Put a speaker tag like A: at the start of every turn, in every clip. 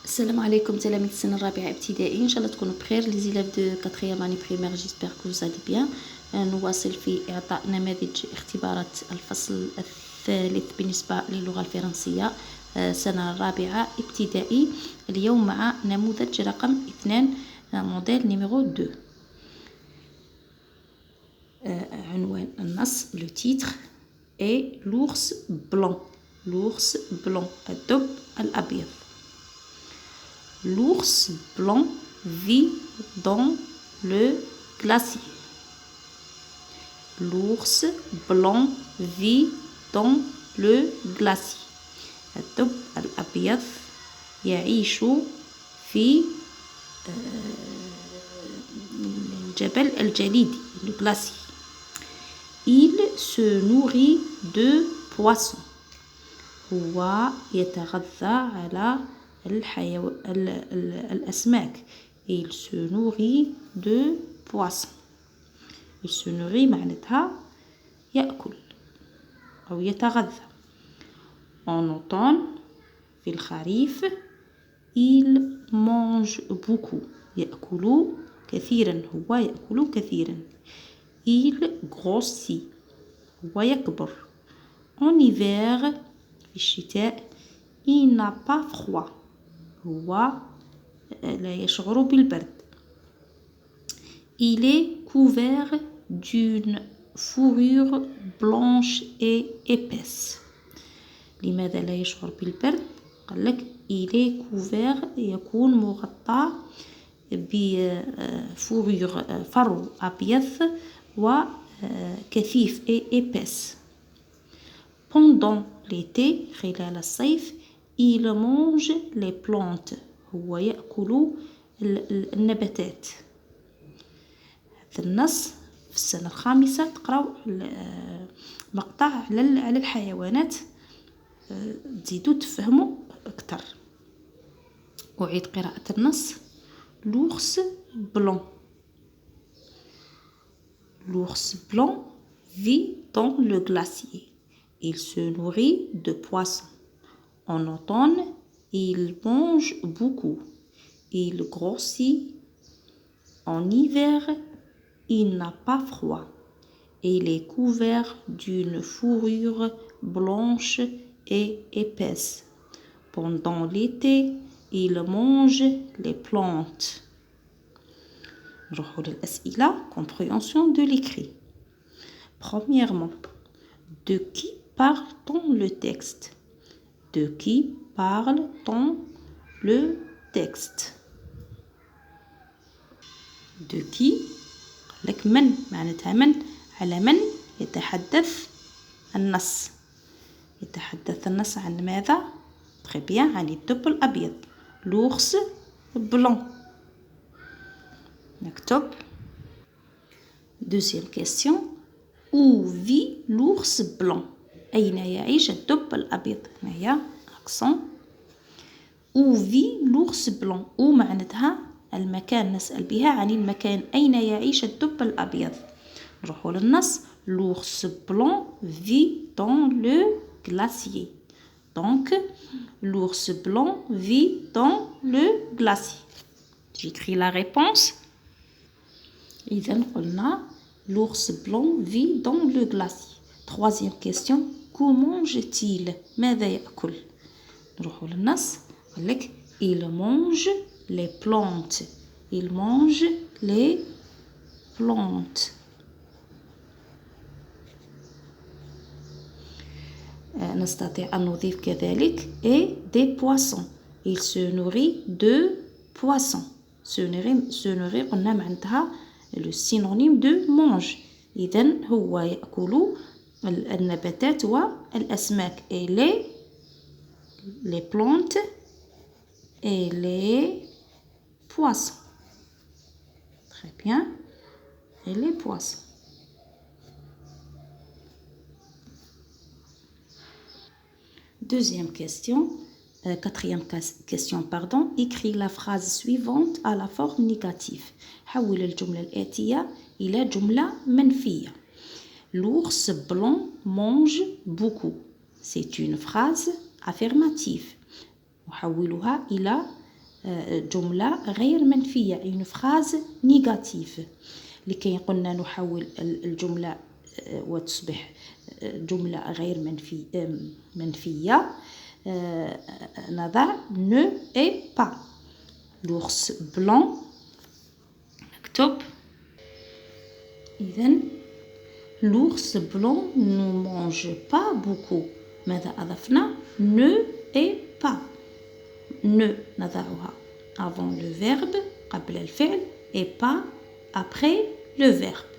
A: السلام عليكم تلاميذ السنة الرابعة ابتدائي، إن شاء الله تكونوا بخير. les élèves de 4e année primaire, j'espère que vous allez bien. نواصل في إعطاء نماذج اختبارات الفصل الثالث بالنسبة للغة الفرنسية سنة الرابعة ابتدائي. اليوم مع نموذج رقم 2 موديل نيميرو 2. عنوان النص le titre est l'ours blanc. l'ours blanc الدب الأبيض. L'ours blanc vit dans le glacier. L'ours blanc vit dans le glacier. الدب الأبيض يعيش في الجبل الجليدي le glacier. Il se nourrit de poissons. هو يتغذى على الأسماك. Il se nourrit de poissons. Il se nourrit معناتها يأكل أو يتغذى. En automne في الخريف il mange beaucoup. يأكل كثيرا. هو يأكل كثيرا. Il grossit. هو يكبر. En hiver في الشتاء il n'a pas froid. هو لا يشعر بالبرد. Il est couvert d'une fourrure blanche et épaisse. لماذا لا يشعر بالبرد؟ قال لك il est couvert يكون مغطى بفورور فرو أبيض وكثيف et épaisse. Pendant l'été خلال الصيف il mange les plantes. هو يأكل النباتات. هذا النص في السنة الخامسة تقرأوا مقطع على الحيوانات تزيدوا تفهموا أكثر. أعيد قراءة النص. l'ours blanc. L'ours blanc vit dans le glacier. Il se nourrit de poissons. En automne, il mange beaucoup. Il grossit. En hiver, il n'a pas froid. Il est couvert d'une fourrure blanche et épaisse. Pendant l'été, il mange les plantes. نروحوا للأسئلة. compréhension de l'écrit. Premièrement, de qui parle-t-on le texte? De qui parle-t-on le texte? De qui؟ لك من معناتها من على من يتحدث النص. يتحدث النص عن ماذا؟ très bien عن الدب الأبيض. l'ours blanc. نكتب. deuxième question. où vit l'ours blanc? أين يعيش الدب الأبيض؟ هنايا accent. où vit l'ours blanc؟ où معناتها المكان. نسأل بها عن المكان. أين يعيش الدب الأبيض؟ نروحوا للنص. l'ours blanc vit dans le glacier. donc l'ours blanc vit dans le glacier. j'écris la réponse. إذن قلنا l'ours blanc vit dans le glacier. troisième question. que mange-t-il? ماذا يأكل؟ نروحوا للنص. قال لك il mange les plantes. il mange les plantes. نستطيع أن نضيف كذلك et des poissons. il se nourrit de poissons. se nourrir قلنا معناتها le synonyme de mange. إذن هو يأكل النباتات والأسماك et les plantes et les poissons. très bien. et les poissons. deuxième question. quatrième question pardon. écris la phrase suivante à la forme négative. حول الجملة الآتية إلى جملة منفية. l'ours blanc mange beaucoup. c'est une phrase affirmative. نحولها إلى جملة غير منفية une phrase négative. لكي قلنا نحول الجملة وتصبح جملة غير منفية نضع ne et pas. l'ours blanc نكتب إذن l'ours blanc ne mange pas beaucoup. ماذا أضفنا؟ ne et pas. ne نضعها avant le verbe قبل الفعل et pas après le verbe.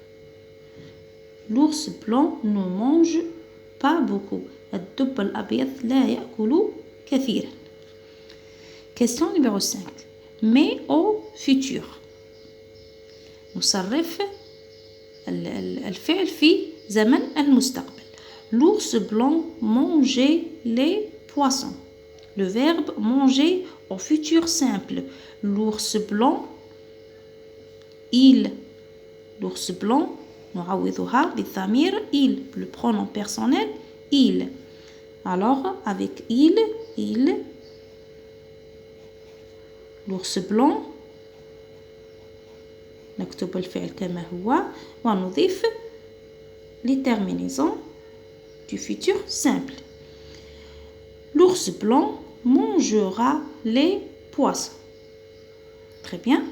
A: l'ours blanc ne mange pas beaucoup. الدب الأبيض لا يأكل كثيرا. question numéro 5 mais au futur. نصرف الفعل في زمن المستقبل. l'ours blanc mangeait les poissons. le verbe manger au futur simple. l'ours blanc il. l'ours blanc نعوضها بالضمير il. le pronom personnel il. alors avec il l'ours blanc نكتب الفعل كما هو ونضيف les terminaisons du futur simple. l'ours blanc mangera les poissons. Très bien.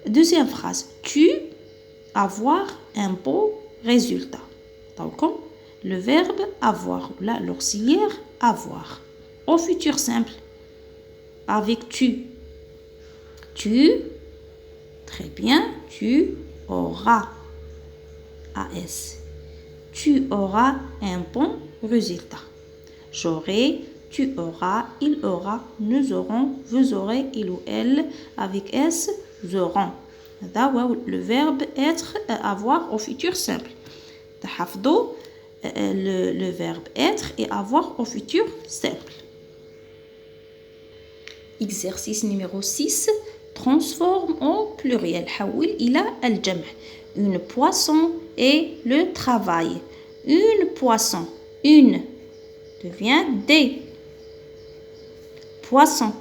A: Deuxième phrase. Tu avoir un beau résultat. Donc, le verbe avoir, là, l'auxiliaire avoir. Au futur simple, avec tu. Tu, très bien, tu auras. AS. Tu auras un bon résultat. J'aurai, tu auras, il aura, nous aurons, vous aurez, il ou elle, avec S, nous aurons. Le verbe être, avoir au futur simple. تحفظوا le verbe être et avoir au futur simple. Exercice numéro 6. Transforme au pluriel. حول إلى الجمع. Une poisson et le travail. Une poisson. Une devient des poissons.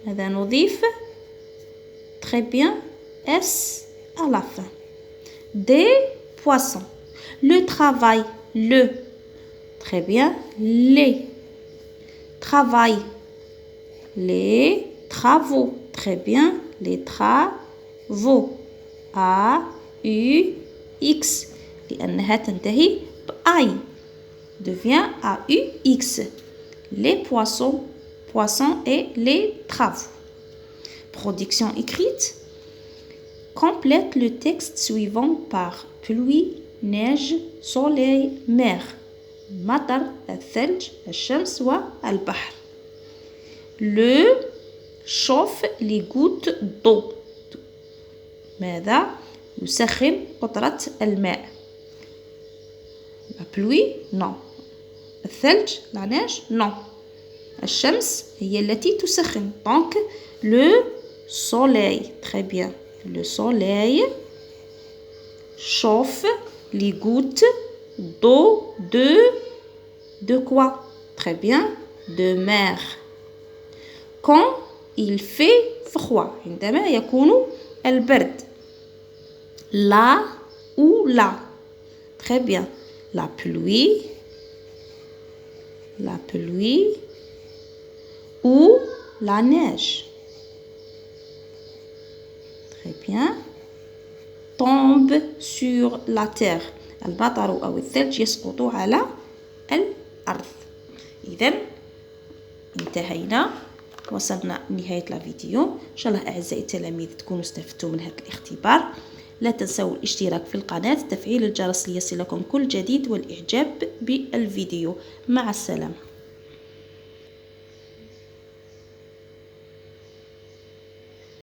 A: هذا نضيف très bien S à la fin. Des poissons. Le travail. Le. Très bien. Les. Travail. Les travaux. Très bien. Les travaux. A U X. لأنها تنتهي بأي. Devient A U X. Les poissons. Poissons et les travaux. Production écrite. Complète le texte suivant par pluie, neige, soleil, mer. مطر, الثلج, الشمس والبحر. Le chauffe les gouttes d'eau. ماذا يسخن قطرة الماء؟ La pluie, non. الثلج, la neige, non. الشمس هي التي تسخن. Donc, le soleil. Très bien. Le soleil chauffe les gouttes d'eau de quoi? Très bien. De mer. Quand il fait froid. عندما يكون البرد. Là ou là. Très bien. La pluie. La pluie. Ou la neige. Très bien. Tombe sur la terre. المطر أو الثلج يسقط على الأرض. إذن انتهينا. وصلنا لنهاية الفيديو. إن شاء الله أعزائي التلاميذ تكونوا استفدتوا من هذا الاختبار. لا تنسوا الاشتراك في القناة، تفعيل الجرس ليصلكم كل جديد والإعجاب بالفيديو. مع السلامة.